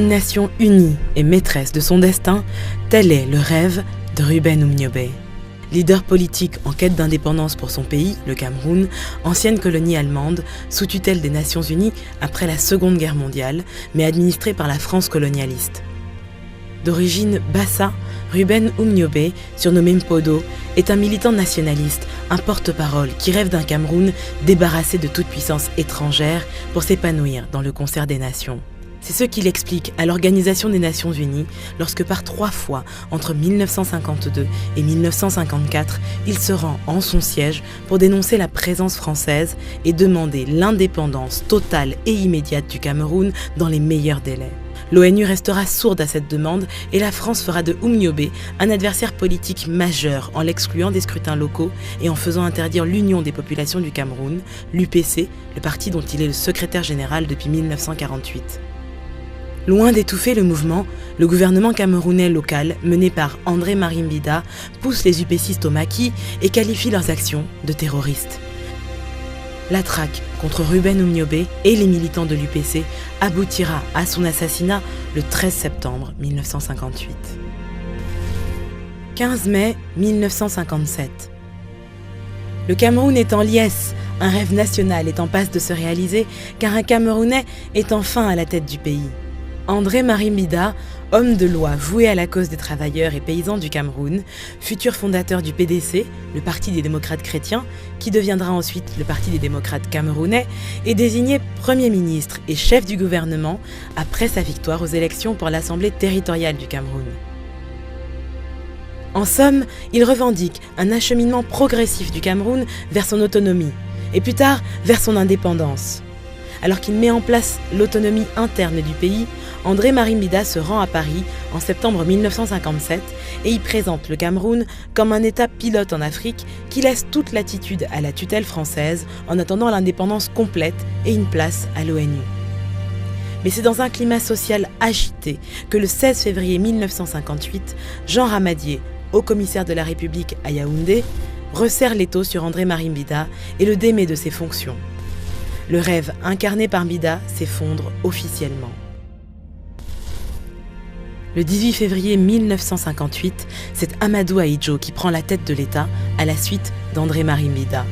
nation unie et maîtresse de son destin, tel est le rêve de Ruben Umniobé. Leader politique en quête d'indépendance pour son pays, le Cameroun, ancienne colonie allemande, sous tutelle des Nations Unies après la Seconde Guerre mondiale, mais administrée par la France colonialiste. D'origine bassa, Ruben Umniobé, surnommé Mpodo, est un militant nationaliste, un porte-parole qui rêve d'un Cameroun débarrassé de toute puissance étrangère pour s'épanouir dans le concert des nations. C'est ce qu'il explique à l'Organisation des Nations Unies lorsque par 3 fois, entre 1952 et 1954, il se rend en son siège pour dénoncer la présence française et demander l'indépendance totale et immédiate du Cameroun dans les meilleurs délais. L'ONU restera sourde à cette demande et la France fera de Umniobé un adversaire politique majeur en l'excluant des scrutins locaux et en faisant interdire l'Union des populations du Cameroun, l'UPC, le parti dont il est le secrétaire général depuis 1948. Loin d'étouffer le mouvement, le gouvernement camerounais local, mené par André-Marie Mbida, pousse les UPCistes au maquis et qualifie leurs actions de terroristes. La traque contre Ruben Umniobé et les militants de l'UPC aboutira à son assassinat le 13 septembre 1958. 15 mai 1957. Le Cameroun est en liesse, un rêve national est en passe de se réaliser car un Camerounais est enfin à la tête du pays. André-Marie Mbida, homme de loi voué à la cause des travailleurs et paysans du Cameroun, futur fondateur du PDC, le Parti des démocrates chrétiens, qui deviendra ensuite le Parti des démocrates camerounais, est désigné Premier ministre et chef du gouvernement après sa victoire aux élections pour l'Assemblée territoriale du Cameroun. En somme, il revendique un acheminement progressif du Cameroun vers son autonomie, et plus tard vers son indépendance. Alors qu'il met en place l'autonomie interne du pays, André-Marie Mbida se rend à Paris en septembre 1957 et y présente le Cameroun comme un État pilote en Afrique qui laisse toute latitude à la tutelle française en attendant l'indépendance complète et une place à l'ONU. Mais c'est dans un climat social agité que le 16 février 1958, Jean Ramadier, haut-commissaire de la République à Yaoundé, resserre l'étau sur André-Marie Mbida et le démet de ses fonctions. Le rêve incarné par Mbida s'effondre officiellement. Le 18 février 1958, c'est Amadou Ahidjo qui prend la tête de l'État à la suite d'André-Marie Mbida.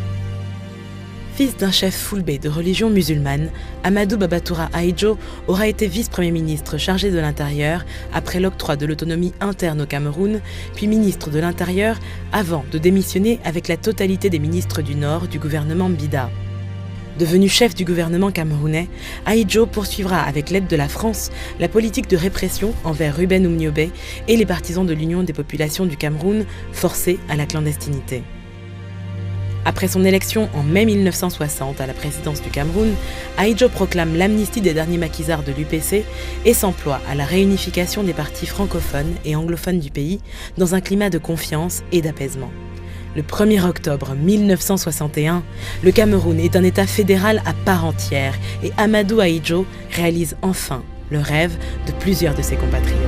Fils d'un chef foulbé de religion musulmane, Amadou Babatoura Ahidjo aura été vice-premier ministre chargé de l'Intérieur après l'octroi de l'autonomie interne au Cameroun, puis ministre de l'Intérieur avant de démissionner avec la totalité des ministres du Nord du gouvernement Mbida. Devenu chef du gouvernement camerounais, Ahidjo poursuivra avec l'aide de la France la politique de répression envers Ruben Umniobé et les partisans de l'Union des populations du Cameroun forcés à la clandestinité. Après son élection en mai 1960 à la présidence du Cameroun, Ahidjo proclame l'amnistie des derniers maquisards de l'UPC et s'emploie à la réunification des partis francophones et anglophones du pays dans un climat de confiance et d'apaisement. Le 1er octobre 1961, le Cameroun est un État fédéral à part entière et Amadou Ahidjo réalise enfin le rêve de plusieurs de ses compatriotes.